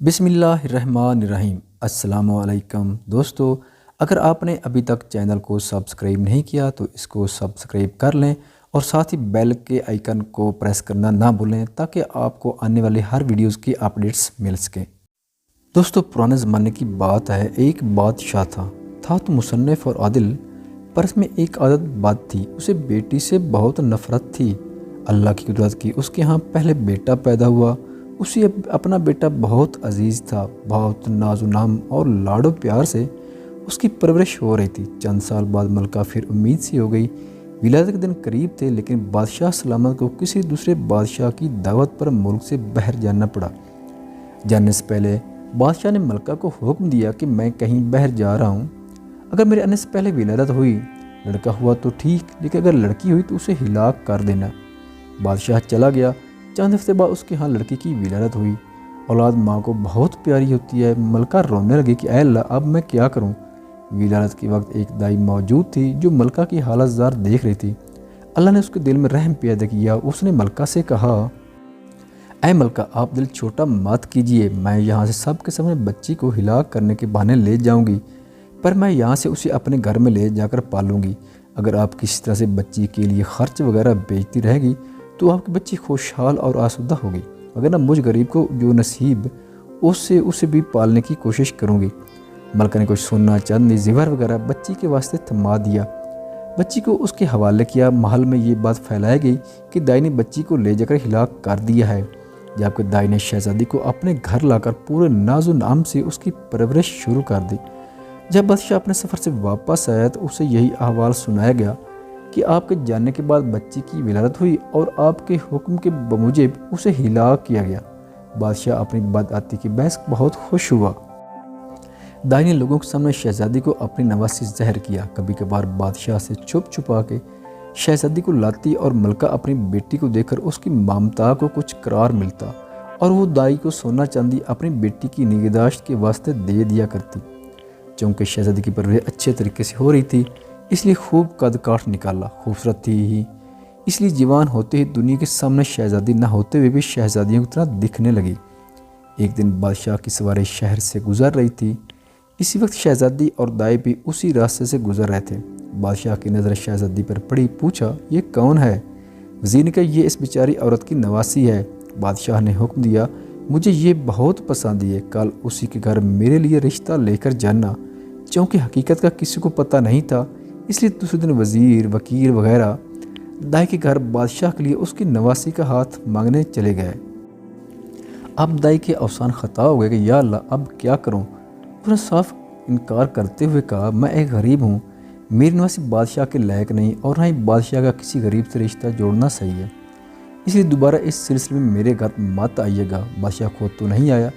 بسم اللہ الرحمن الرحیم۔ السلام علیکم دوستو، اگر آپ نے ابھی تک چینل کو سبسکرائب نہیں کیا تو اس کو سبسکرائب کر لیں اور ساتھ ہی بیل کے آئیکن کو پریس کرنا نہ بھولیں تاکہ آپ کو آنے والی ہر ویڈیوز کی اپڈیٹس مل سکیں۔ دوستو، پرانے زمانے کی بات ہے، ایک بادشاہ تھا تو مصنف اور عادل، پر اس میں ایک عادت بد تھی، اسے بیٹی سے بہت نفرت تھی۔ اللہ کی قدرت کی اس کے ہاں پہلے بیٹا پیدا ہوا۔ اسے اپنا بیٹا بہت عزیز تھا، بہت ناز و نام اور لاڈ و پیار سے اس کی پرورش ہو رہی تھی۔ چند سال بعد ملکہ پھر امید سی ہو گئی۔ ولادت کے دن قریب تھے، لیکن بادشاہ سلامت کو کسی دوسرے بادشاہ کی دعوت پر ملک سے باہر جانا پڑا۔ جانے سے پہلے بادشاہ نے ملکہ کو حکم دیا کہ میں کہیں باہر جا رہا ہوں، اگر میرے آنے سے پہلے ولادت ہوئی، لڑکا ہوا تو ٹھیک، لیکن اگر لڑکی ہوئی تو اسے ہلاک کر دینا۔ بادشاہ چلا گیا۔ چند ہفتے بعد اس کے ہاں لڑکی کی ولادت ہوئی۔ اولاد ماں کو بہت پیاری ہوتی ہے۔ ملکہ رونے لگی کہ اے اللہ، اب میں کیا کروں؟ ولادت کے وقت ایک دائی موجود تھی جو ملکہ کی حالت زار دیکھ رہی تھی۔ اللہ نے اس کے دل میں رحم پیدا کیا۔ اس نے ملکہ سے کہا، اے ملکہ، آپ دل چھوٹا مت کیجیے، میں یہاں سے سب کے سامنے بچی کو ہلاک کرنے کے بہانے لے جاؤں گی، پر میں یہاں سے اسے اپنے گھر میں لے جا کر پالوں گی۔ اگر آپ کسی طرح سے بچی کے لیے خرچ وغیرہ بیچتی رہے گی تو آپ کی بچی خوشحال اور آسودہ ہوگی، اگر نہ مجھ غریب کو جو نصیب اسے بھی پالنے کی کوشش کروں گی۔ ملکہ نے کچھ سونا چاندی زیور وغیرہ بچی کے واسطے تھما دیا، بچی کو اس کے حوالے کیا۔ محل میں یہ بات پھیلائی گئی کہ دائی نے بچی کو لے جا کر ہلاک کر دیا ہے، جبکہ دائی نے شہزادی کو اپنے گھر لا کر پورے ناز و نام سے اس کی پرورش شروع کر دی۔ جب بادشاہ اپنے سفر سے واپس آیا تو اسے یہی احوال سنایا گیا کہ آپ کے جانے کے بعد بچی کی ولادت ہوئی اور آپ کے حکم کے بموجب اسے ہلاک کیا گیا۔ بادشاہ اپنی بدعہدی کی بحث بہت خوش ہوا۔ دائی نے لوگوں کے سامنے شہزادی کو اپنی نواسی زہر کیا۔ کبھی کبھار بادشاہ سے چھپ چھپا کے شہزادی کو لاتی اور ملکہ اپنی بیٹی کو دیکھ کر اس کی ممتا کو کچھ قرار ملتا اور وہ دائی کو سونا چاندی اپنی بیٹی کی نگہداشت کے واسطے دے دیا کرتی۔ چونکہ شہزادی کی پرورش اچھے طریقے سے ہو رہی تھی، اس لیے خوب قد کاٹ نکالا، خوبصورت تھی ہی، اس لیے جوان ہوتے ہی دنیا کے سامنے شہزادی نہ ہوتے ہوئے بھی شہزادیوں کی طرح دکھنے لگی۔ ایک دن بادشاہ کی سواری شہر سے گزر رہی تھی، اسی وقت شہزادی اور دائی بھی اسی راستے سے گزر رہے تھے۔ بادشاہ کی نظر شہزادی پر پڑی، پوچھا، یہ کون ہے؟ وزیر نے کہا، یہ اس بیچاری عورت کی نواسی ہے۔ بادشاہ نے حکم دیا، مجھے یہ بہت پسند ہے، کل اسی کے گھر میرے لیے رشتہ لے کر جانا۔ چونکہ حقیقت کا کسی کو پتہ نہیں تھا، اس لیے دوسرے دن وزیر، وکیل وغیرہ دائی کے گھر بادشاہ کے لیے اس کی نواسی کا ہاتھ مانگنے چلے گئے۔ اب دائی کے اوسان خطا ہو گئے کہ یا اللہ، اب کیا کروں؟ اس نے صاف انکار کرتے ہوئے کہا، میں ایک غریب ہوں، میری نواسی بادشاہ کے لائق نہیں اور نہ ہی بادشاہ کا کسی غریب سے رشتہ جوڑنا صحیح ہے، اس لیے دوبارہ اس سلسلے میں میرے گھر مت آئیے گا۔ بادشاہ خود تو نہیں آیا،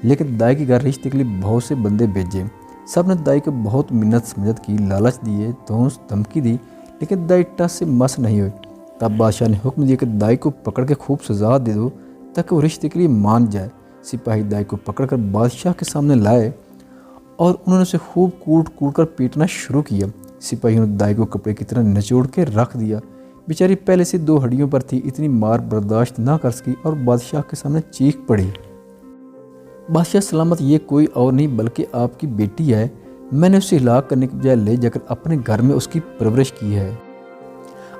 لیکن دائی کے گھر رشتے کے لیے بہت سے بندے بھیجے۔ سب نے دائی کو بہت منت سمجھت کی، لالچ دیے، دھونس دھمکی دی، لیکن دائی ٹس سے مس نہیں ہوئی۔ تب بادشاہ نے حکم دیا کہ دائی کو پکڑ کے خوب سزا دے دو تاکہ وہ رشتے کے لیے مان جائے۔ سپاہی دائی کو پکڑ کر بادشاہ کے سامنے لائے اور انہوں نے اسے خوب کوٹ کوٹ کر پیٹنا شروع کیا۔ سپاہیوں نے دائی کو کپڑے کی طرح نچوڑ کے رکھ دیا۔ بیچاری پہلے سے دو ہڈیوں پر تھی، اتنی مار برداشت نہ کر سکی اور بادشاہ کے سامنے چیخ پڑی، بادشاہ سلامت، یہ کوئی اور نہیں بلکہ آپ کی بیٹی ہے، میں نے اسے ہلاک کرنے کے بجائے لے جا کر اپنے گھر میں اس کی پرورش کی ہے۔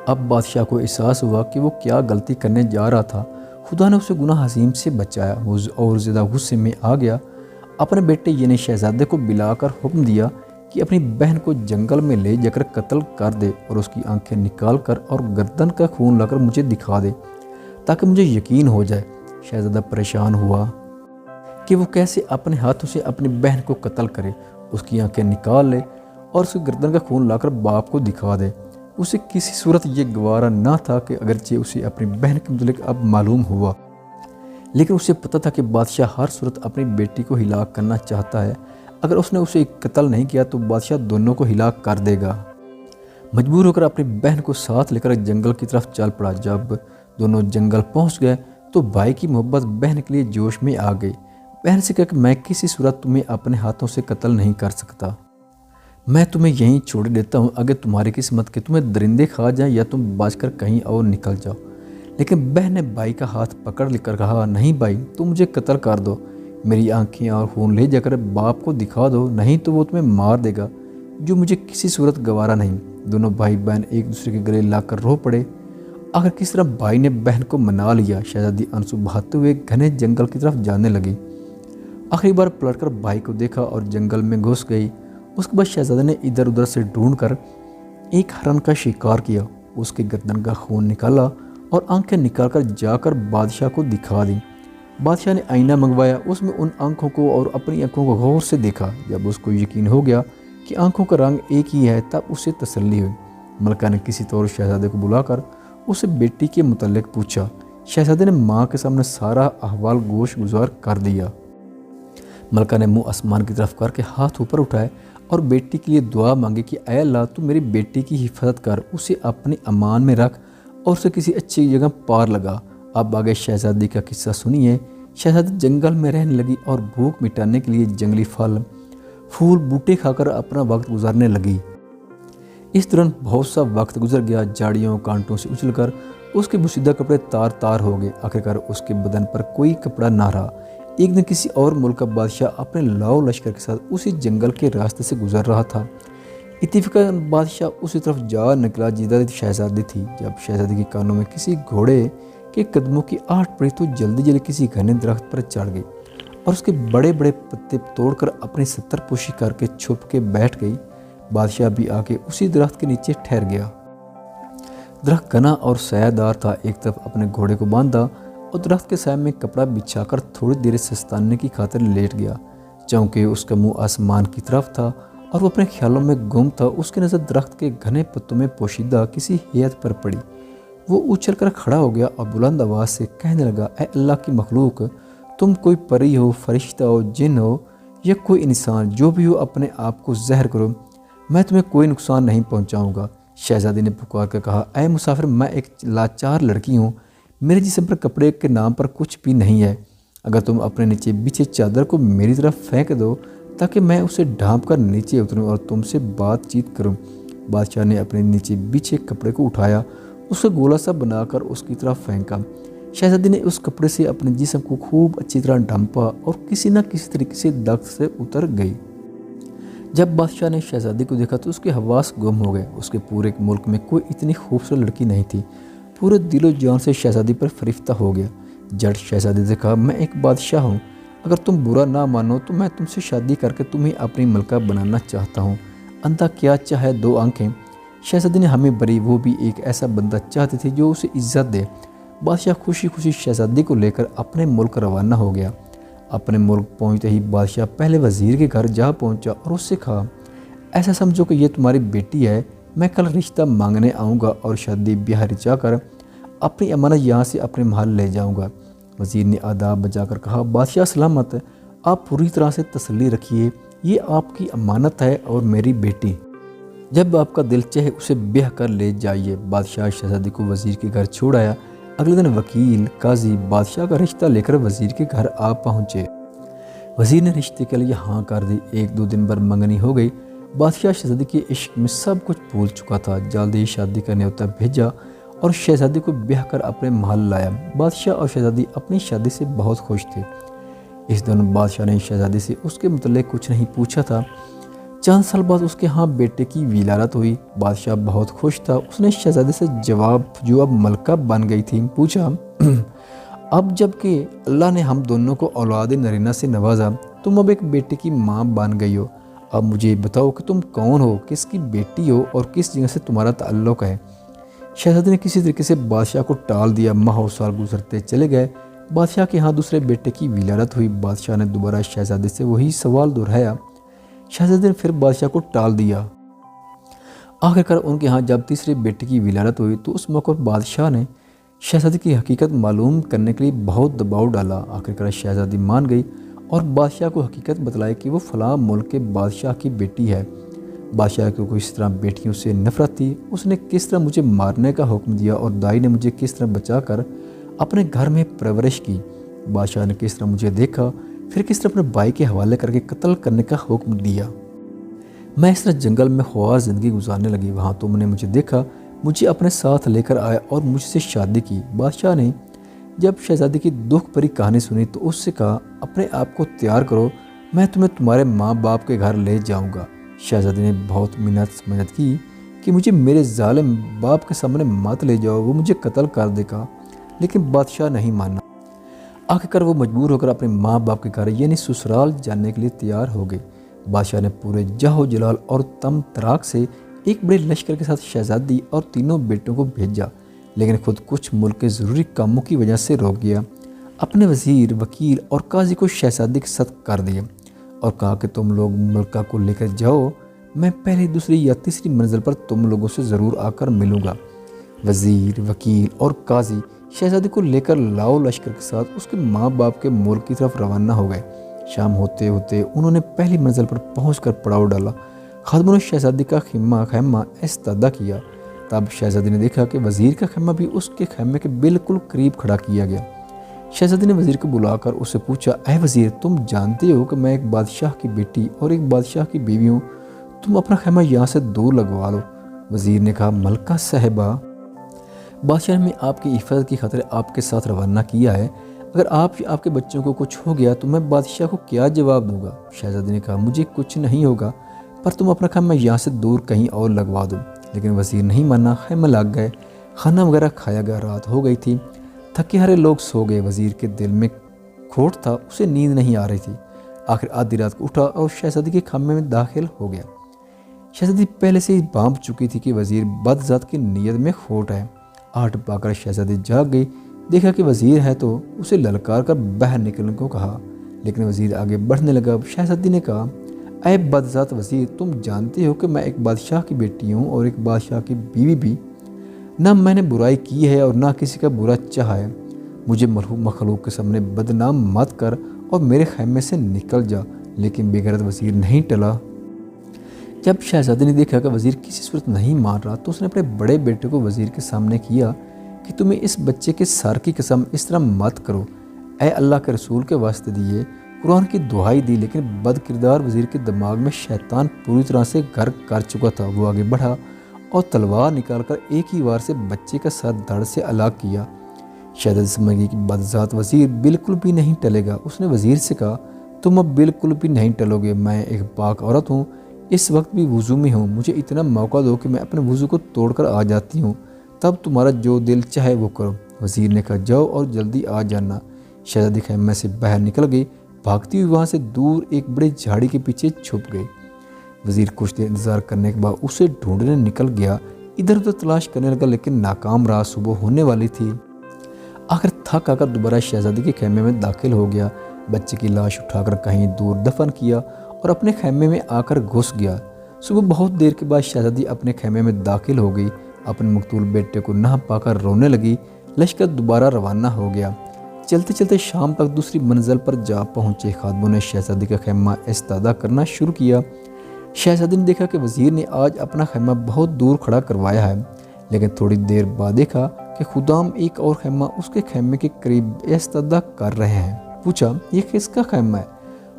اب بادشاہ کو احساس ہوا کہ وہ کیا غلطی کرنے جا رہا تھا۔ خدا نے اسے گناہ عظیم سے بچایا۔ وہ اور زیادہ غصے میں آ گیا، اپنے بیٹے یعنی شہزادے کو بلا کر حکم دیا کہ اپنی بہن کو جنگل میں لے جا کر قتل کر دے اور اس کی آنکھیں نکال کر اور گردن کا خون لا کر مجھے دکھا دے تاکہ مجھے یقین ہو جائے۔ شہزادہ پریشان ہوا کہ وہ کیسے اپنے ہاتھوں سے اپنی بہن کو قتل کرے، اس کی آنکھیں نکال لے اور اس کی گردن کا خون لا کر باپ کو دکھا دے۔ اسے کسی صورت یہ گوارا نہ تھا کہ اگرچہ اسے اپنی بہن کے متعلق اب معلوم ہوا، لیکن اسے پتہ تھا کہ بادشاہ ہر صورت اپنی بیٹی کو ہلاک کرنا چاہتا ہے۔ اگر اس نے اسے قتل نہیں کیا تو بادشاہ دونوں کو ہلاک کر دے گا۔ مجبور ہو کر اپنی بہن کو ساتھ لے کر جنگل کی طرف چل پڑا۔ جب دونوں جنگل پہنچ گئے تو بھائی کی محبت بہن کے لیے جوش میں آ گئی۔ بہن سے کہا کہ میں کسی صورت تمہیں اپنے ہاتھوں سے قتل نہیں کر سکتا، میں تمہیں یہیں چھوڑ دیتا ہوں، اگر تمہاری قسمت کے تمہیں درندے کھا جائیں یا تم بچ کر کہیں اور نکل جاؤ۔ لیکن بہن نے بھائی کا ہاتھ پکڑ لے کر کہا، نہیں بھائی، تم مجھے قتل کر دو، میری آنکھیں اور خون لے جا کر باپ کو دکھا دو، نہیں تو وہ تمہیں مار دے گا، جو مجھے کسی صورت گوارا نہیں۔ دونوں بھائی بہن ایک دوسرے کے گلے لا کر رو پڑے۔ آخر کس طرح بھائی نے بہن کو منا لیا۔ شہزادی آنسو بہاتے ہوئے گھنے جنگل کی طرف جانے لگی۔ آخری بار پلٹ کر بھائی کو دیکھا اور جنگل میں گھس گئی۔ اس کے بعد شہزادے نے ادھر ادھر سے ڈھونڈ کر ایک ہرن کا شکار کیا، اس کے گردن کا خون نکالا اور آنکھیں نکال کر جا کر بادشاہ کو دکھا دی۔ بادشاہ نے آئینہ منگوایا، اس میں ان آنکھوں کو اور اپنی آنکھوں کو غور سے دیکھا۔ جب اس کو یقین ہو گیا کہ آنکھوں کا رنگ ایک ہی ہے، تب اسے تسلی ہوئی۔ ملکہ نے کسی طور شہزادے کو بلا کر اسے بیٹی کے متعلق پوچھا۔ شہزادے نے ماں کے سامنے سارا احوال گوش گزار کر دیا۔ ملکہ نے منہ آسمان کی طرف کر کے ہاتھ اوپر اٹھائے اور بیٹی کے لیے دعا مانگی کہ اے اللہ تو میری بیٹی کی حفاظت کر، اسے اپنی امان میں رکھ اور اسے کسی اچھی جگہ پار لگا۔ اب آگے شہزادی کا قصہ سنیے۔ شہزادی جنگل میں رہنے لگی اور بھوک مٹانے کے لیے جنگلی پھل پھول بوٹے کھا کر اپنا وقت گزارنے لگی۔ اس دوران بہت سا وقت گزر گیا۔ جھاڑیوں کانٹوں سے اچھل کر اس کے بوسیدہ کپڑے تار تار ہو گئے۔ آخرکار اس کے بدن پر کوئی کپڑا نہ رہا۔ ایک دن کسی اور ملک کا بادشاہ اپنے لاؤ لشکر کے ساتھ اسی جنگل کے راستے سے گزر رہا تھا۔ اتفاقاً بادشاہ اسی طرف جا نکلا جدھر شہزادی تھی۔ جب شہزادی کے کانوں میں کسی گھوڑے کے قدموں کی آہٹ پڑی تو جلدی جلدی کسی گھنے درخت پر چڑھ گئی اور اس کے بڑے بڑے پتے توڑ کر اپنی ستر پوشی کر کے چھپ کے بیٹھ گئی۔ بادشاہ بھی آ کے اسی درخت کے نیچے ٹھہر گیا۔ درخت گھنا اور سایہ دار تھا۔ ایک طرف اپنے گھوڑے کو باندھا اور درخت کے سائے میں کپڑا بچھا کر تھوڑی دیر سستانے کی خاطر لیٹ گیا۔ چونکہ اس کا منہ آسمان کی طرف تھا اور وہ اپنے خیالوں میں گم تھا، اس کی نظر درخت کے گھنے پتوں میں پوشیدہ کسی ہیئت پر پڑی۔ وہ اچھل کر کھڑا ہو گیا اور بلند آواز سے کہنے لگا، اے اللہ کی مخلوق، تم کوئی پری ہو، فرشتہ ہو، جن ہو یا کوئی انسان، جو بھی ہو اپنے آپ کو ظاہر کرو، میں تمہیں کوئی نقصان نہیں پہنچاؤں گا۔ شہزادی نے پکار کر کہا، اے مسافر، میں ایک لاچار لڑکی ہوں، میرے جسم پر کپڑے کے نام پر کچھ بھی نہیں ہے۔ اگر تم اپنے نیچے بچھے چادر کو میری طرف پھینک دو تاکہ میں اسے ڈھانپ کر نیچے اتروں اور تم سے بات چیت کروں۔ بادشاہ نے اپنے نیچے بچھے کپڑے کو اٹھایا، اس کا گولا سا بنا کر اس کی طرف پھینکا۔ شہزادی نے اس کپڑے سے اپنے جسم کو خوب اچھی طرح ڈھانپا اور کسی نہ کسی طریقے سے درخت سے اتر گئی۔ جب بادشاہ نے شہزادی کو دیکھا تو اس کے حواس گم ہو گئے۔ اس کے پورے ملک میں کوئی اتنی خوبصورت لڑکی نہیں تھی۔ پورے دل و جان سے شہزادی پر فریفتہ ہو گیا۔ جٹ شہزادی سے کہا، میں ایک بادشاہ ہوں، اگر تم برا نہ مانو تو میں تم سے شادی کر کے تمہیں اپنی ملکہ بنانا چاہتا ہوں۔ اندھا کیا چاہے دو آنکھیں۔ شہزادی نے ہمیں بری، وہ بھی ایک ایسا بندہ چاہتی تھی جو اسے عزت دے۔ بادشاہ خوشی خوشی شہزادی کو لے کر اپنے ملک روانہ ہو گیا۔ اپنے ملک پہنچتے ہی بادشاہ پہلے وزیر کے گھر جا پہنچا اور اس سے کہا، ایسا سمجھو کہ یہ تمہاری بیٹی ہے، میں کل رشتہ مانگنے آؤں گا اور شادی بیاہ رچا کر اپنی امانت یہاں سے اپنے محل لے جاؤں گا۔ وزیر نے آداب بجا کر کہا، بادشاہ سلامت، آپ پوری طرح سے تسلی رکھیے، یہ آپ کی امانت ہے اور میری بیٹی، جب آپ کا دل چاہے اسے بیاہ کر لے جائیے۔ بادشاہ شہزادی کو وزیر کے گھر چھوڑ آیا۔ اگلے دن وکیل، قاضی بادشاہ کا رشتہ لے کر وزیر کے گھر آ پہنچے۔ وزیر نے رشتے کے لیے ہاں کر دی۔ ایک دو دن بھر منگنی ہو گئی۔ بادشاہ شہزادی کے عشق میں سب کچھ بھول چکا تھا۔ جلدی ہی شادی کا نیوتا بھیجا اور شہزادی کو بیاہ کر اپنے محل لایا۔ بادشاہ اور شہزادی اپنی شادی سے بہت خوش تھے۔ اس دوران بادشاہ نے شہزادی سے اس کے متعلق کچھ نہیں پوچھا تھا۔ چند سال بعد اس کے ہاں بیٹے کی ولادت ہوئی۔ بادشاہ بہت خوش تھا۔ اس نے شہزادی سے جو اب ملکہ بن گئی تھی پوچھا، اب جب کہ اللہ نے ہم دونوں کو اولاد نرینہ سے نوازا، تم اب ایک بیٹے کی ماں بن گئی ہو، اب مجھے بتاؤ کہ تم کون ہو، کس کی بیٹی ہو اور کس جگہ سے تمہارا تعلق ہے۔ شہزادی نے کسی طریقے سے بادشاہ کو ٹال دیا۔ ماہ و سال گزرتے چلے گئے۔ بادشاہ کے ہاں دوسرے بیٹے کی ولادت ہوئی۔ بادشاہ نے دوبارہ شہزادی سے وہی سوال دہرایا۔ شہزادی نے پھر بادشاہ کو ٹال دیا۔ آخرکار ان کے ہاں جب تیسرے بیٹے کی ولادت ہوئی تو اس موقع پر بادشاہ نے شہزادی کی حقیقت معلوم کرنے کے لیے بہت دباؤ ڈالا۔ آخرکار شہزادی مان گئی اور بادشاہ کو حقیقت بتلائی کہ وہ فلاں ملک کے بادشاہ کی بیٹی ہے۔ بادشاہ کو اس طرح بیٹیوں سے نفرت تھی، اس نے کس طرح مجھے مارنے کا حکم دیا اور دائی نے مجھے کس طرح بچا کر اپنے گھر میں پرورش کی۔ بادشاہ نے کس طرح مجھے دیکھا، پھر کس طرح اپنے بھائی کے حوالے کر کے قتل کرنے کا حکم دیا۔ میں اس طرح جنگل میں خواہ زندگی گزارنے لگی۔ وہاں تم نے مجھے دیکھا، مجھے اپنے ساتھ لے کر آیا اور مجھ سے شادی کی۔ بادشاہ نے جب شہزادی کی دکھ بھری کہانی سنی تو اس سے کہا اپنے آپ کو تیار کرو، میں تمہیں تمہارے ماں باپ کے گھر لے جاؤں گا۔ شہزادی نے بہت منت کی کہ مجھے میرے ظالم باپ کے سامنے مت لے جاؤ، وہ مجھے قتل کر دے گا، لیکن بادشاہ نہیں مانا۔ آخر وہ مجبور ہو کر اپنے ماں باپ کے گھر یعنی سسرال جانے کے لیے تیار ہو گئے۔ بادشاہ نے پورے جاہ و جلال اور تم تراک سے ایک بڑے لشکر کے ساتھ شہزادی اور تینوں بیٹوں کو بھیجا، لیکن خود کچھ ملک کے ضروری کاموں کی وجہ سے رک گیا۔ اپنے وزیر، وکیل اور قاضی کو شہزادی کے ساتھ کر دیا اور کہا کہ تم لوگ ملکہ کو لے کر جاؤ، میں پہلی، دوسری یا تیسری منزل پر تم لوگوں سے ضرور آ کر ملوں گا۔ وزیر، وکیل اور قاضی شہزادی کو لے کر لاؤ لشکر کے ساتھ اس کے ماں باپ کے ملک کی طرف روانہ ہو گئے۔ شام ہوتے ہوتے انہوں نے پہلی منزل پر پہنچ کر پڑاؤ ڈالا۔ خادموں نے شہزادی کا خیمہ استعداد کیا۔ تب شہزادی نے دیکھا کہ وزیر کا خیمہ بھی اس کے خیمے کے بالکل قریب کھڑا کیا گیا۔ شہزادی نے وزیر کو بلا کر اس سے پوچھا، اے وزیر، تم جانتے ہو کہ میں ایک بادشاہ کی بیٹی اور ایک بادشاہ کی بیوی ہوں، تم اپنا خیمہ یہاں سے دور لگوا لو۔ وزیر نے کہا، ملکہ صاحبہ، بادشاہ نے آپ کی حفاظت کی خاطر آپ کے ساتھ روانہ کیا ہے، اگر آپ یا آپ کے بچوں کو کچھ ہو گیا تو میں بادشاہ کو کیا جواب دوں گا؟ شہزادی نے کہا، مجھے کچھ نہیں ہوگا، پر تم اپنا خیمہ یہاں سے دور کہیں اور لگوا دو۔ لیکن وزیر نہیں مانا، خیمہ لگ گئے، کھانا وغیرہ کھایا گیا، رات ہو گئی تھی، تھکے ہارے لوگ سو گئے۔ وزیر کے دل میں کھوٹ تھا، اسے نیند نہیں آ رہی تھی۔ آخر آدھی رات کو اٹھا اور شہزادی کے خیمے میں داخل ہو گیا۔ شہزادی پہلے سے ہی بانپ چکی تھی کہ وزیر بد ذات کی نیت میں کھوٹ ہے۔ آہٹ پا کر شہزادی جاگ گئی، دیکھا کہ وزیر ہے تو اسے للکار کر باہر نکلنے کو کہا، لیکن وزیر آگے بڑھنے لگا۔ شہزادی نے کہا، اے بد ذات وزیر، تم جانتے ہو کہ میں ایک بادشاہ کی بیٹی ہوں اور ایک بادشاہ کی بیوی بھی، نہ میں نے برائی کی ہے اور نہ کسی کا برا چاہا ہے، مجھے مخلوق کے سامنے بدنام مت کر اور میرے خیمے سے نکل جا۔ لیکن بے غیرت وزیر نہیں ٹلا۔ جب شہزادی نے دیکھا کہ وزیر کسی صورت نہیں مان رہا تو اس نے اپنے بڑے بیٹے کو وزیر کے سامنے کیا کہ تمہیں اس بچے کے سر کی قسم اس طرح مت کرو، اے اللہ کے رسول کے واسطے دیے قرآن کی دہائی دی۔ لیکن بد کردار وزیر کے دماغ میں شیطان پوری طرح سے گھر کر چکا تھا۔ وہ آگے بڑھا اور تلوار نکال کر ایک ہی وار سے بچے کا سر دھڑ سے الگ کیا۔ شہزادی سمجھ گئی کہ بد ذات وزیر بالکل بھی نہیں ٹلے گا۔ اس نے وزیر سے کہا، تم اب بالکل بھی نہیں ٹلو گے، میں ایک پاک عورت ہوں، اس وقت بھی وضو میں ہوں، مجھے اتنا موقع دو کہ میں اپنے وضو کو توڑ کر آ جاتی ہوں، تب تمہارا جو دل چاہے وہ کرو۔ وزیر نے کہا، جاؤ اور جلدی آ جانا۔ شہزادی خیمے سے باہر نکل گئی، بھاگتی ہوئی وہاں سے دور ایک بڑے جھاڑی کے پیچھے چھپ گئی۔ وزیر کچھ دیر انتظار کرنے کے بعد اسے ڈھونڈنے نکل گیا، ادھر ادھر تلاش کرنے لگا، لیکن ناکام رہا۔ صبح ہونے والی تھی۔ آخر تھک آ کر دوبارہ شہزادی کے خیمے میں داخل ہو گیا، بچے کی لاش اٹھا کر کہیں دور دفن کیا اور اپنے خیمے میں آ کر گھس گیا۔ صبح بہت دیر کے بعد شہزادی اپنے خیمے میں داخل ہو گئی، اپنے مقتول بیٹے کو نہ پا کر رونے لگی۔ لشکر دوبارہ روانہ ہو گیا۔ چلتے چلتے شام تک دوسری منزل پر جا پہنچے۔ خادموں نے شہزادی کا خیمہ استعداد کرنا شروع کیا۔ شہزادی نے دیکھا کہ وزیر نے آج اپنا خیمہ بہت دور کھڑا کروایا ہے، لیکن تھوڑی دیر بعد دیکھا کہ خدام ایک اور خیمہ اس کے خیمے کے قریب استعداد کر رہے ہیں۔ پوچھا، یہ کس کا خیمہ ہے؟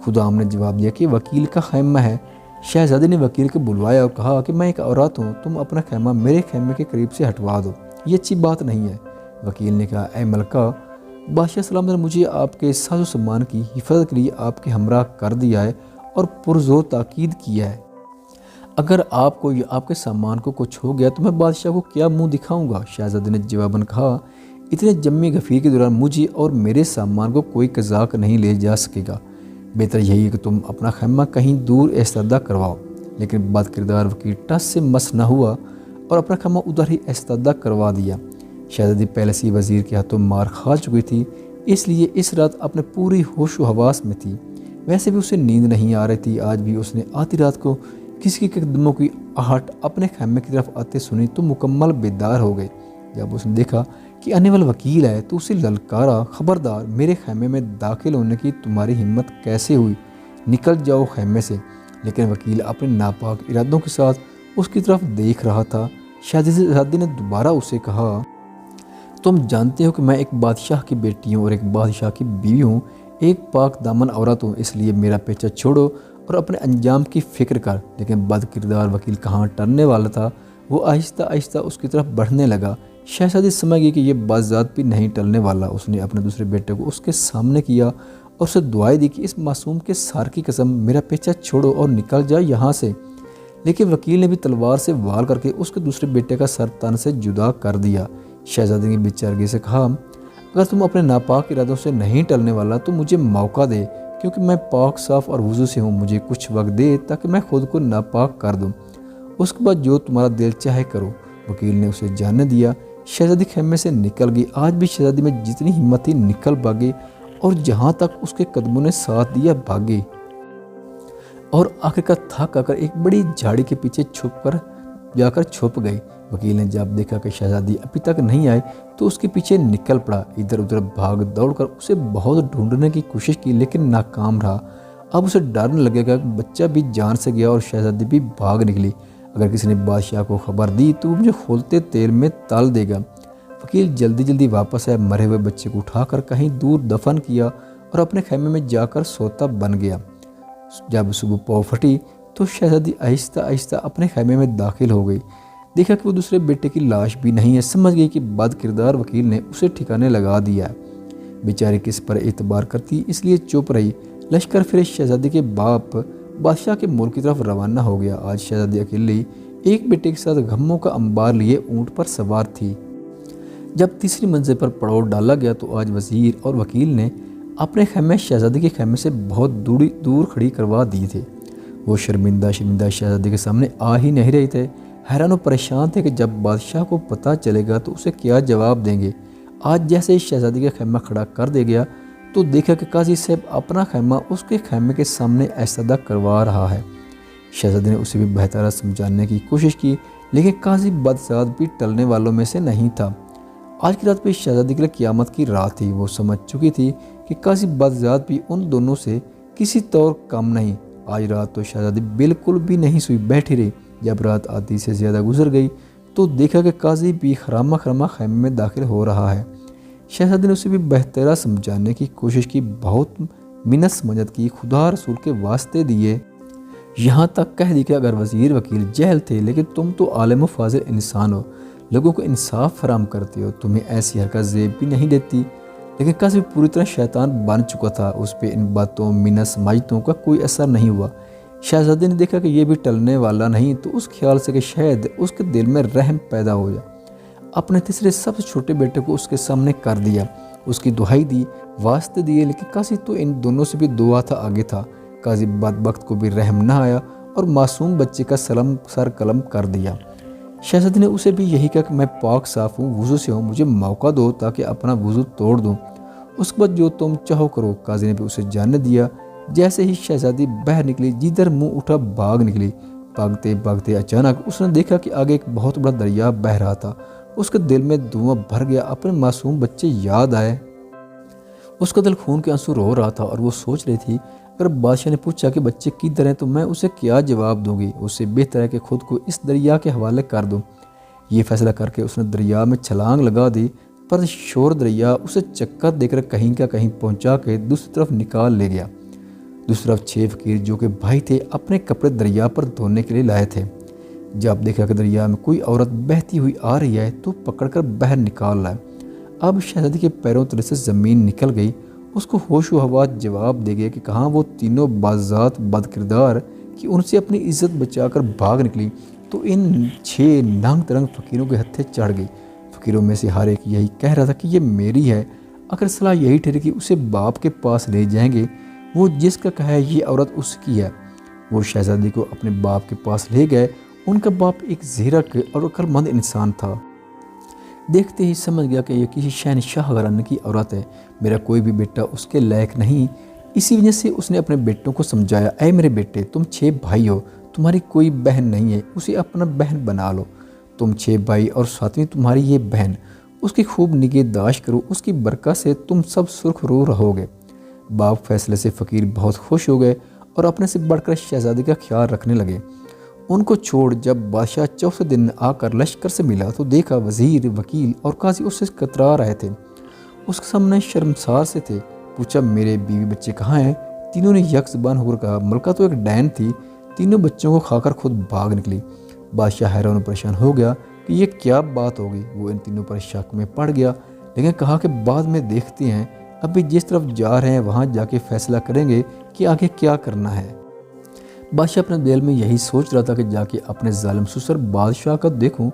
خدام نے جواب دیا کہ وکیل کا خیمہ ہے۔ شہزادی نے وکیل کو بلوایا اور کہا کہ میں ایک عورت ہوں، تم اپنا خیمہ میرے خیمے کے قریب سے ہٹوا دو، یہ اچھی بات نہیں ہے۔ وکیل نے کہا، اے ملکہ، بادشاہ سلامت نے مجھے آپ کے ساز و سامان کی حفاظت کے لیے آپ کے ہمراہ کر دیا ہے اور پرزور تاکید کیا ہے، اگر آپ کو یا آپ کے سامان کو کچھ ہو گیا تو میں بادشاہ کو کیا منہ دکھاؤں گا؟ شہزادی نے جواباً کہا، اتنے جمی غفیر کے دوران مجھے اور میرے سامان کو کوئی قزاق نہیں لے جا سکے گا، بہتر یہی ہے کہ تم اپنا خیمہ کہیں دور استعداد کرواؤ۔ لیکن بد کردار وکیل ٹس سے مس نہ ہوا اور اپنا خیمہ ادھر ہی استعداد کروا دیا۔ شہزادی پہلے سے وزیر کے ہاتھوں مار کھا چکی تھی، اس لیے اس رات اپنے پوری ہوش و حواس میں تھی۔ ویسے بھی اسے نیند نہیں آ رہی تھی۔ آج بھی اس نے آدھی رات کو کسی کے قدموں کی آہٹ اپنے خیمے کی طرف آتے سنی تو مکمل بیدار ہو گئی۔ جب اس نے دیکھا کہ آنے والا وکیل ہے تو اسے للکارا، خبردار، میرے خیمے میں داخل ہونے کی تمہاری ہمت کیسے ہوئی؟ نکل جاؤ خیمے سے۔ لیکن وکیل اپنے ناپاک ارادوں کے ساتھ اس کی طرف دیکھ رہا تھا۔ شہزادی نے دوبارہ اسے کہا، تم جانتے ہو کہ میں ایک بادشاہ کی بیٹی ہوں اور ایک بادشاہ کی بیوی ہوں، ایک پاک دامن عورت ہوں، اس لیے میرا پیچھا چھوڑو اور اپنے انجام کی فکر کر۔ لیکن بد کردار وکیل کہاں ٹرنے والا تھا، وہ آہستہ آہستہ اس کی طرف بڑھنے لگا۔ شہزادی سمجھ گئی کہ یہ بازات بھی نہیں ٹلنے والا۔ اس نے اپنے دوسرے بیٹے کو اس کے سامنے کیا اور اسے دعائیں دی کہ اس معصوم کے سار کی قسم میرا پیچھا چھوڑو اور نکل جا یہاں سے۔ لیکن وکیل نے بھی تلوار سے وار کر کے اس کے دوسرے بیٹے کا سر تن سے جدا کر دیا۔ شہزادی نے بے سے کہا، اگر تم اپنے ناپاک ارادوں سے نہیں ٹلنے والا تو مجھے موقع دے، کیونکہ میں پاک صاف اور وضو سے ہوں۔ مجھے کچھ وقت دے تاکہ میں خود کو ناپاک کر دوں، اس کے بعد جو تمہارا دل چاہے کرو۔ وکیل نے اسے جانے دیا۔ شہزادی خیمے سے نکل گئی۔ آج بھی شہزادی میں جتنی ہمت تھی نکل بھاگی اور جہاں تک اس کے قدموں نے ساتھ دیا بھاگی، اور آخرکار تھک کر ایک بڑی جھاڑی کے پیچھے جا کر چھپ گئی۔ وکیل نے جب دیکھا کہ شہزادی ابھی تک نہیں آئی تو اس کے پیچھے نکل پڑا۔ ادھر ادھر بھاگ دوڑ کر اسے بہت ڈھونڈنے کی کوشش کی لیکن ناکام رہا۔ اب اسے ڈرنے لگے گا کہ بچہ بھی جان سے گیا اور شہزادی بھی بھاگ نکلی۔ اگر کسی نے بادشاہ کو خبر دی تو وہ مجھے کھولتے تیل میں تل دے گا۔ وکیل جلدی واپس آیا، مرے ہوئے بچے کو اٹھا کر کہیں دور دفن کیا اور اپنے خیمے میں جا کر سوتا بن گیا۔ جب صبح پاؤ پھٹی تو شہزادی آہستہ آہستہ اپنے خیمے میں داخل ہو گئی۔ دیکھا کہ وہ دوسرے بیٹے کی لاش بھی نہیں ہے۔ سمجھ گئی کہ بد کردار وکیل نے اسے ٹھکانے لگا دیا ہے۔ بیچاری کس پر اعتبار کرتی، اس لیے چپ رہی۔ لشکر پھر شہزادی کے باپ بادشاہ کے ملک کی طرف روانہ ہو گیا۔ آج شہزادی اکیلی ایک بیٹے کے ساتھ غموں کا انبار لیے اونٹ پر سوار تھی۔ جب تیسری منزل پر پڑاؤ ڈالا گیا تو آج وزیر اور وکیل نے اپنے خیمے شہزادی کے خیمے سے بہت دور کھڑی کروا دی تھے۔ وہ شرمندہ شہزادی کے سامنے آ ہی نہیں رہے تھے۔ حیران و پریشان تھے کہ جب بادشاہ کو پتہ چلے گا تو اسے کیا جواب دیں گے۔ آج جیسے ہی شہزادی کا خیمہ کھڑا کر دیا گیا تو دیکھا کہ قاضی صاحب اپنا خیمہ اس کے خیمے کے سامنے ایستادہ کروا رہا ہے۔ شہزادی نے اسے بھی بہتر سمجھانے کی کوشش کی لیکن قاضی بدذات بھی ٹلنے والوں میں سے نہیں تھا۔ آج کی رات بھی شہزادی کے لیے قیامت کی رات تھی۔ وہ سمجھ چکی تھی کہ قاضی بدذات بھی ان دونوں سے کسی طور کم نہیں۔ آج رات تو شہزادی بالکل بھی نہیں سوئی، بیٹھی رہی۔ جب رات آدھی سے زیادہ گزر گئی تو دیکھا کہ قاضی بھی خرامہ خیمے میں داخل ہو رہا ہے۔ شہزادی نے اسے بھی بہتر سمجھانے کی کوشش کی، بہت منت سمجھت کی، خدا رسول کے واسطے دیے، یہاں تک کہہ دی کہ اگر وزیر وکیل جہل تھے لیکن تم تو عالم و فاضل انسان ہو، لوگوں کو انصاف فراہم کرتے ہو، تمہیں ایسی حرکت زیب بھی نہیں دیتی۔ لیکن قاضی پوری طرح شیطان بن چکا تھا، اس پہ ان باتوں منت سمجھتوں کا کوئی اثر نہیں ہوا۔ شہزادی نے دیکھا کہ یہ بھی ٹلنے والا نہیں تو اس خیال سے کہ شاید اس کے دل میں رحم پیدا ہو جائے، اپنے تیسرے سب سے چھوٹے بیٹے کو اس کے سامنے کر دیا، اس کی دہائی دی، واسطے دیے، لیکن قاضی تو ان دونوں سے بھی 2 ہاتھ آگے تھا۔ قاضی بدبخت کو بھی رحم نہ آیا اور معصوم بچے کا سر قلم کر دیا۔ شہزادی نے اسے بھی یہی کہا کہ میں پاک صاف ہوں، وضو سے ہوں، مجھے موقع دو تاکہ اپنا وضو توڑ دوں، اس کے بعد جو تم چاہو کرو۔ قاضی نے بھی اسے جانے دیا۔ جیسے ہی شہزادی باہر نکلی، جدھر منہ اٹھا بھاگ نکلی۔ بھاگتے اچانک اس نے دیکھا کہ آگے ایک بہت بڑا دریا بہہ رہا تھا۔ اس کے دل میں دھواں بھر گیا، اپنے معصوم بچے یاد آئے۔ اس کا دل خون کے آنسو رو رہا تھا اور وہ سوچ رہی تھی اگر بادشاہ نے پوچھا کہ بچے کدھر ہیں تو میں اسے کیا جواب دوں گی۔ اس سے بہتر ہے کہ خود کو اس دریا کے حوالے کر دوں۔ یہ فیصلہ کر کے اس نے دریا میں چھلانگ لگا دی، پر شور دریا اسے چکر دے کر کہیں کا کہیں پہنچا کے دوسری طرف نکال لے گیا۔ دوسری طرف 6 فقیر جو کہ بھائی تھے اپنے کپڑے دریا پر دھونے کے لیے لائے تھے۔ جب دیکھا کہ دریا میں کوئی عورت بہتی ہوئی آ رہی ہے تو پکڑ کر باہر نکال لائے۔ اب شہزادی کے پیروں تلے سے زمین نکل گئی۔ اس کو ہوش و حواس جواب دے گیا کہ کہاں وہ تینوں بازات بد کردار کہ ان سے اپنی عزت بچا کر بھاگ نکلی تو ان 6 ننگ ترنگ فقیروں کے ہتھے چڑھ گئی۔ فقیروں میں سے ہر ایک یہی کہہ رہا تھا کہ یہ میری ہے۔ اگر صلاح یہی ٹھہری کہ اسے باپ کے پاس لے جائیں گے، وہ جس کا کہا ہے یہ عورت اس کی ہے۔ وہ شہزادی کو اپنے باپ کے پاس لے گئے۔ ان کا باپ ایک زیرک اور عقل مند انسان تھا۔ دیکھتے ہی سمجھ گیا کہ یہ کسی شہنشاہ گھرانے کی عورت ہے، میرا کوئی بھی بیٹا اس کے لائق نہیں۔ اسی وجہ سے اس نے اپنے بیٹوں کو سمجھایا، اے میرے بیٹے، تم 6 بھائی ہو، تمہاری کوئی بہن نہیں ہے، اسے اپنا بہن بنا لو۔ تم 6 بھائی اور 7ویں تمہاری یہ بہن، اس کی خوب نگہداشت کرو، اس کی برکت سے تم سب سرخ رو رہو گے۔ باپ فیصلے سے فقیر بہت خوش ہو گئے اور اپنے سے بڑھ کر شہزادی کا خیال رکھنے لگے۔ ان کو چھوڑ جب بادشاہ 4 دن آ کر لشکر سے ملا تو دیکھا وزیر، وکیل اور قاضی اس سے کترا رہے تھے۔ اس کے سامنے شرمسار سے تھے۔ پوچھا میرے بیوی بچے کہاں ہیں؟ تینوں نے یک زبان ہو کر کہا ملکہ تو ایک ڈین تھی، تینوں بچوں کو کھا کر خود بھاگ نکلی۔ بادشاہ حیران و پریشان ہو گیا کہ یہ کیا بات ہوگی۔ وہ ان تینوں پر شک میں پڑ گیا، لیکن کہا کہ بعد میں دیکھتے ہیں، ابھی جس طرف جا رہے ہیں وہاں جا کے فیصلہ کریں گے کہ آگے کیا کرنا ہے۔ بادشاہ اپنے دل میں یہی سوچ رہا تھا کہ جا کے اپنے ظالم سسر بادشاہ کا دیکھوں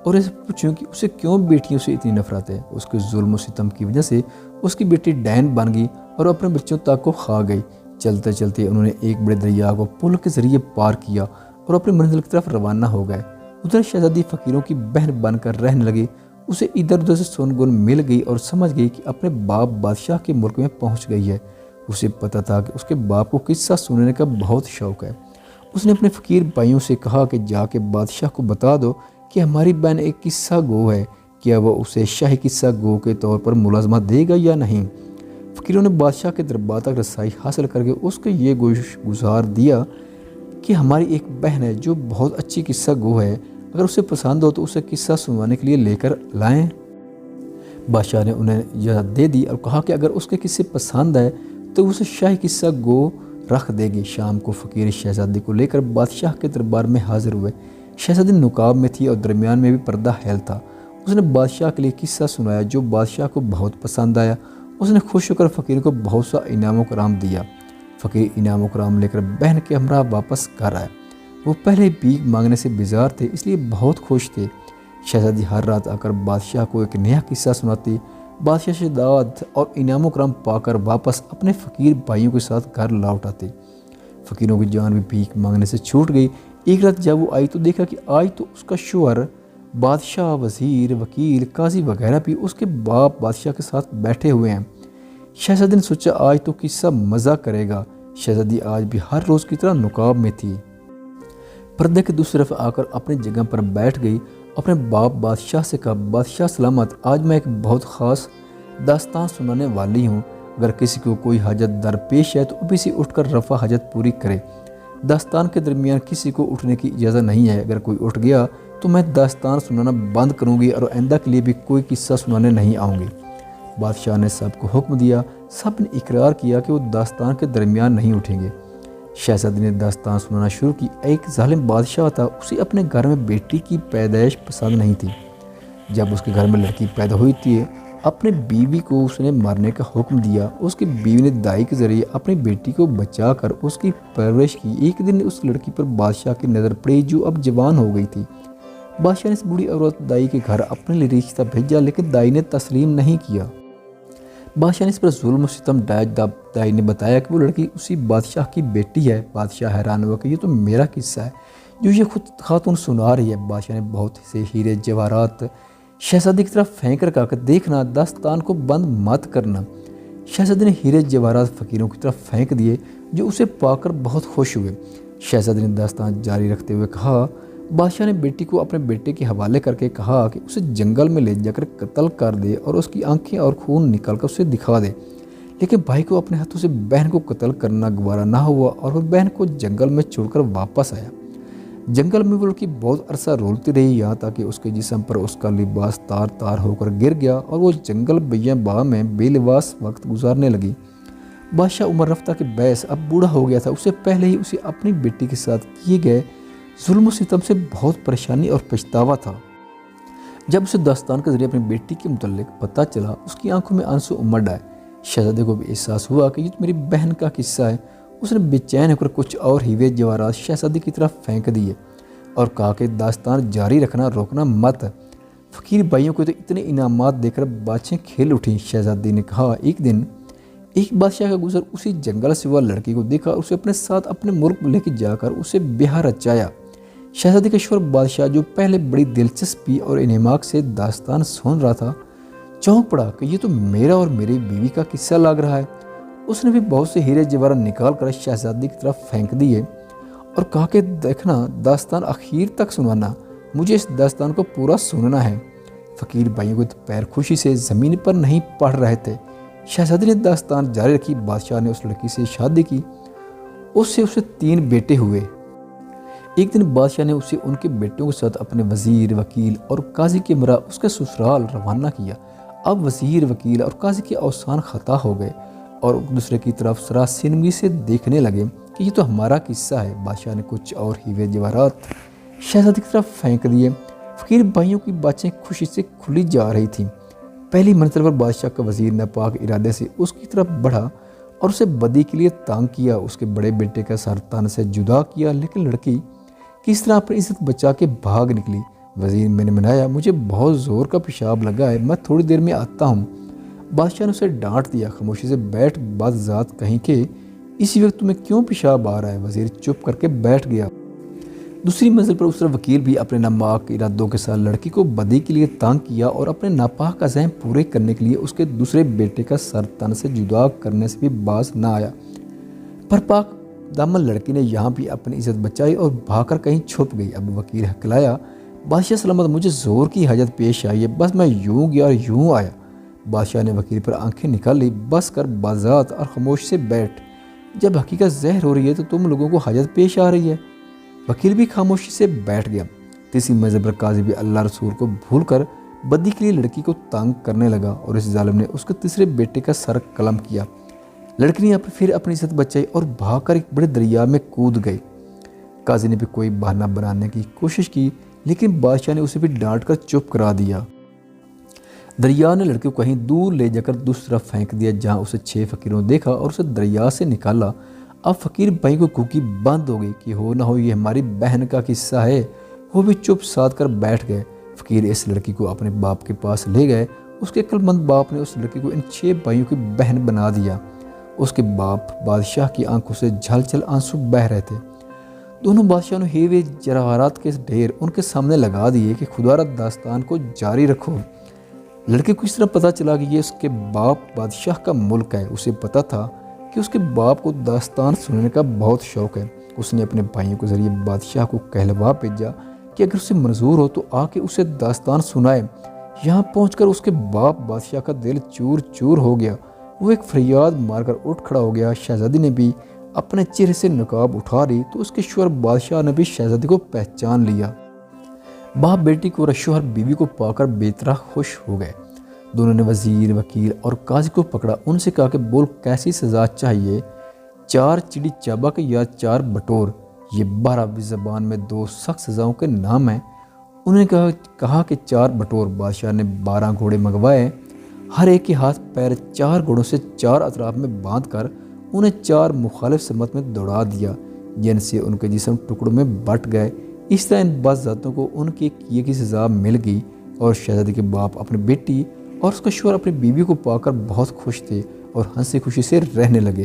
اور اسے پوچھوں کہ اسے کیوں بیٹیوں سے اتنی نفرت ہے۔ اس کے ظلم و ستم کی وجہ سے اس کی بیٹی ڈین بن گئی اور اپنے بچوں تک کو کھا گئی۔ چلتے چلتے انہوں نے ایک بڑے دریا کو پل کے ذریعے پار کیا اور اپنے منزل کی طرف روانہ ہو گئے۔ ادھر شہزادی فقیروں کی بہن بن کر رہنے لگی۔ اسے ادھر ادھر سے سن گن مل گئی اور سمجھ گئی کہ اپنے باپ بادشاہ کے ملک میں پہنچ گئی ہے۔ اسے پتہ تھا کہ اس کے باپ کو قصہ سننے کا بہت شوق ہے۔ اس نے اپنے فقیر بھائیوں سے کہا کہ جا کے بادشاہ کو بتا دو کہ ہماری بہن ایک قصہ گو ہے، کیا وہ اسے شاہی قصہ گو کے طور پر ملازمہ دے گا یا نہیں۔ فقیروں نے بادشاہ کے دربار تک رسائی حاصل کر کے اس کو یہ گزار دیا کہ ہماری ایک بہن ہے جو بہت اچھی قصہ گو ہے، اگر اسے پسند ہو تو اسے قصہ سنوانے کے لیے لے کر لائیں۔ بادشاہ نے انہیں اجازت دے دی اور کہا کہ اگر اس کے قصے پسند ہے تو اسے شاہی قصہ گو رکھ دے گی۔ شام کو فقیر شہزادی کو لے کر بادشاہ کے دربار میں حاضر ہوئے۔ شہزادی نقاب میں تھی اور درمیان میں بھی پردہ حائل تھا۔ اس نے بادشاہ کے لیے قصہ سنایا جو بادشاہ کو بہت پسند آیا۔ اس نے خوش ہو کر فقیر کو بہت سا انعام و کرام دیا۔ فقیر انعام و کرام لے کر بہن کے ہمراہ واپس گھر آئے۔ وہ پہلے بھیک مانگنے سے بیزار تھے، اس لیے بہت خوش تھے۔ شہزادی ہر رات آ کر بادشاہ کو ایک نیا قصہ سناتی۔ بادشاہ سے دعوت اور انعام و کرام پا کر واپس اپنے فقیر بھائیوں کے ساتھ گھر لوٹ آتے۔ فقیروں کی جان بھی بھیک مانگنے سے چھوٹ گئی۔ ایک رات جب وہ آئی تو دیکھا کہ آج تو اس کا شوہر، بادشاہ، وزیر، وکیل، قاضی وغیرہ بھی اس کے باپ بادشاہ کے ساتھ بیٹھے ہوئے ہیں۔ شہزادی نے سوچا آج تو قصہ مزہ کرے گا۔ شہزادی آج بھی ہر روز کی طرح نقاب میں تھی۔ پردے کے دوسری طرف آ کر اپنی جگہ پر بیٹھ گئی۔ اپنے باپ بادشاہ سے کہا، بادشاہ سلامت، آج میں ایک بہت خاص داستان سنانے والی ہوں۔ اگر کسی کو کوئی حاجت درپیش ہے تو ابھی سے اٹھ کر رفع حاجت پوری کرے۔ داستان کے درمیان کسی کو اٹھنے کی اجازت نہیں ہے۔ اگر کوئی اٹھ گیا تو میں داستان سنانا بند کروں گی اور آئندہ کے لیے بھی کوئی قصہ سنانے نہیں آؤں گی۔ بادشاہ نے سب کو حکم دیا۔ سب نے اقرار کیا کہ وہ داستان کے درمیان نہیں اٹھیں گے۔ شہزادی نے داستان سنانا شروع کی۔ ایک ظالم بادشاہ تھا، اسے اپنے گھر میں بیٹی کی پیدائش پسند نہیں تھی۔ جب اس کے گھر میں لڑکی پیدا ہوئی تھی، اپنے بیوی کو اس نے مارنے کا حکم دیا۔ اس کی بیوی نے دائی کے ذریعے اپنی بیٹی کو بچا کر اس کی پرورش کی۔ ایک دن اس لڑکی پر بادشاہ کی نظر پڑی جو اب جوان ہو گئی تھی۔ بادشاہ نے اس بوڑھی عورت دائی کے گھر اپنے لیے رشتہ بھیجا، لیکن دائی نے تسلیم نہیں کیا۔ بادشاہ نے اس پر ظلم و ستم ڈھائے۔ دائی نے بتایا کہ وہ لڑکی اسی بادشاہ کی بیٹی ہے۔ بادشاہ حیران ہوا کہ یہ تو میرا قصہ ہے جو یہ خود خاتون سنا رہی ہے۔ بادشاہ نے بہت سے ہیرے جواہرات شہزادی کی طرف پھینک کر کہا کہ دیکھنا، داستان کو بند مت کرنا۔ شہزادی نے ہیرے جواہرات فقیروں کی طرف پھینک دیے جو اسے پا کر بہت خوش ہوئے۔ شہزادی نے داستان جاری رکھتے ہوئے کہا، بادشاہ نے بیٹی کو اپنے بیٹے کے حوالے کر کے کہا کہ اسے جنگل میں لے جا کر قتل کر دے اور اس کی آنکھیں اور خون نکال کر اسے دکھا دے۔ لیکن بھائی کو اپنے ہاتھوں سے بہن کو قتل کرنا گوارا نہ ہوا اور وہ بہن کو جنگل میں چھوڑ کر واپس آیا۔ جنگل میں وہ لڑکی بہت عرصہ رولتی رہی، یہاں تک کہ اس کے جسم پر اس کا لباس تار تار ہو کر گر گیا اور وہ جنگل بیاباں میں بے لباس وقت گزارنے لگی۔ بادشاہ عمر رفتہ کے باعث اب بوڑھا ہو گیا تھا۔ اسے پہلے ہی اسے اپنی بیٹی کے ساتھ کیے گئے ظلم و ستم سے بہت پریشانی اور پچھتاوا تھا۔ جب اسے داستان کے ذریعے اپنی بیٹی کے متعلق پتہ چلا، اس کی آنکھوں میں آنسو امڈ آئے۔ شہزادے کو بھی احساس ہوا کہ یہ تو میری بہن کا قصہ ہے۔ اس نے بے چین ہو کر کچھ اور ہیوے جواہرات شہزادی کی طرف پھینک دیے اور کہا کہ داستان جاری رکھنا، روکنا مت۔ فقیر بھائیوں کو تو اتنے انعامات دے کر باتیں کھیل اٹھیں۔ شہزادی نے کہا، ایک دن ایک بادشاہ کا گزر اسی جنگل سے وہ لڑکی کو دیکھا اور اسے اپنے ساتھ اپنے ملک لے کے جا کر اسے بیاہ رچایا۔ شہزادی کا شوہر بادشاہ جو پہلے بڑی دلچسپی اور انہماک سے داستان سن رہا تھا، چونک پڑا کہ یہ تو میرا اور میری بیوی کا قصہ لگ رہا ہے۔ اس نے بھی بہت سے ہیرے جواہرات نکال کر شہزادی کی طرف پھینک دیے اور کہا کہ دیکھنا، داستان آخر تک سنانا، مجھے اس داستان کو پورا سننا ہے۔ فقیر بھائیوں کے پیر خوشی سے زمین پر نہیں پڑ رہے تھے۔ شہزادی نے داستان جاری رکھی۔ بادشاہ نے اس لڑکی سے شادی کی، اسے 3 بیٹے ہوئے۔ ایک دن بادشاہ نے اسے ان کے بیٹوں کے ساتھ اپنے وزیر، وکیل اور قاضی کے ہمراہ اس کے سسرال روانہ کیا۔ اب وزیر، وکیل اور قاضی کے اوسان خطا ہو گئے اور دوسرے کی طرف سراسیمگی سے دیکھنے لگے کہ یہ تو ہمارا قصہ ہے۔ بادشاہ نے کچھ اور ہیوے جواہرات شہزادی کی طرف پھینک دیے۔ فقیر بھائیوں کی باتیں خوشی سے کھلی جا رہی تھیں۔ پہلی منزل پر بادشاہ کا وزیر ناپاک ارادے سے اس کی طرف بڑھا اور اسے بدی کے لیے تانگ کیا، اس کے بڑے بیٹے کا سر تن سے جدا کیا، لیکن لڑکی کس طرح اپنی عزت بچا کے بھاگ نکلی۔ وزیر میں نے منایا، مجھے بہت زور کا پیشاب لگا ہے، میں تھوڑی دیر میں آتا ہوں۔ بادشاہ نے اسے ڈانٹ دیا، خاموشی سے بیٹھ، بات ذات کہیں کہ اسی وقت تمہیں کیوں پیشاب آ رہا ہے؟ وزیر چپ کر کے بیٹھ گیا۔ دوسری منزل پر اس طرف وکیل بھی اپنے ناپاک ارادوں کے ساتھ لڑکی کو بدی کے لیے تانگ کیا اور اپنے ناپاک عزائم پورے کرنے کے لیے اس کے دوسرے بیٹے کا سر تن سے جدا کرنے سے بھی باز نہ آیا۔ پر پاک دامن لڑکی نے یہاں بھی اپنی عزت بچائی اور بھاگ کر کہیں چھپ گئی۔ اب وکیل ہکلایا، بادشاہ سلامت، مجھے زور کی حاجت پیش آئی ہے، بس میں یوں گیا اور یوں آیا۔ بادشاہ نے وکیل پر آنکھیں نکال لی، بس کر بازات اور خاموش سے بیٹھ، جب حقیقت ظاہر ہو رہی ہے تو تم لوگوں کو حاجت پیش آ رہی ہے۔ وکیل بھی خاموشی سے بیٹھ گیا۔ تیسری منزل پر قاضی بھی اللہ رسول کو بھول کر بدی کے لیے لڑکی کو تانگ کرنے لگا اور اس ظالم نے اس کے تیسرے بیٹے کا سر قلم کیا۔ لڑکی نے پھر اپنی عزت بچائی اور بھاگ کر ایک بڑے دریا میں کود گئی۔ قاضی نے بھی کوئی بہانہ بنانے کی کوشش کی، لیکن بادشاہ نے اسے بھی ڈانٹ کر چپ کرا دیا۔ دریا نے لڑکی کو کہیں دور لے جا کر دوسری طرف پھینک دیا، جہاں اسے 6 فقیروں دیکھا اور اسے دریا سے نکالا۔ اب فقیر بھائی کو کوکی بند ہو گئی کہ ہو نہ ہو یہ ہماری بہن کا قصہ ہے۔ وہ بھی چپ سادھ کر بیٹھ گئے۔ فقیر اس لڑکی کو اپنے باپ کے پاس لے گئے۔ اس کے عقل مند باپ نے اس لڑکی کو ان 6 بھائیوں کی بہن بنا دیا۔ اس کے باپ بادشاہ کی آنکھوں سے جھل جھل آنسو بہہ رہے تھے۔ دونوں بادشاہوں نے ہیوے جواہرات کے ڈھیر ان کے سامنے لگا دیے کہ خدا را داستان کو جاری رکھو۔ لڑکے کو اس طرح پتہ چلا کہ یہ اس کے باپ بادشاہ کا ملک ہے۔ اسے پتہ تھا کہ اس کے باپ کو داستان سننے کا بہت شوق ہے۔ اس نے اپنے بھائیوں کے ذریعے بادشاہ کو کہلوا بھیجا کہ اگر اسے منظور ہو تو آ کے اسے داستان سنائے۔ یہاں پہنچ کر اس کے باپ بادشاہ کا دل چور چور ہو گیا۔ وہ ایک فریاد مار کر اٹھ کھڑا ہو گیا۔ شہزادی نے بھی اپنے چہرے سے نقاب اٹھا لی تو اس کے شوہر بادشاہ نے بھی شہزادی کو پہچان لیا۔ باپ بیٹی کو اور شوہر بیوی کو پا کر بے طرح خوش ہو گئے۔ دونوں نے وزیر، وکیل اور قاضی کو پکڑا، ان سے کہا کہ بول کیسی سزا چاہیے؟ 4 چڑی چابک یا 4 بٹور؟ یہ 12ویں زبان میں 2 سخت سزاؤں کے نام ہیں۔ انہوں نے کہا کہ 4 بٹور۔ بادشاہ نے 12 گھوڑے منگوائے، ہر ایک کے ہاتھ پیر 4 گھوڑوں سے 4 اطراف میں باندھ کر انہیں 4 مخالف سمت میں دوڑا دیا، جن سے ان کے جسم ٹکڑوں میں بٹ گئے۔ اس طرح ان بدذاتوں کو ان کے کیے کی سزا مل گئی اور شہزادی کے باپ اپنی بیٹی اور اس کا شوہر اپنی بیوی کو پا کر بہت خوش تھے اور ہنسی خوشی سے رہنے لگے۔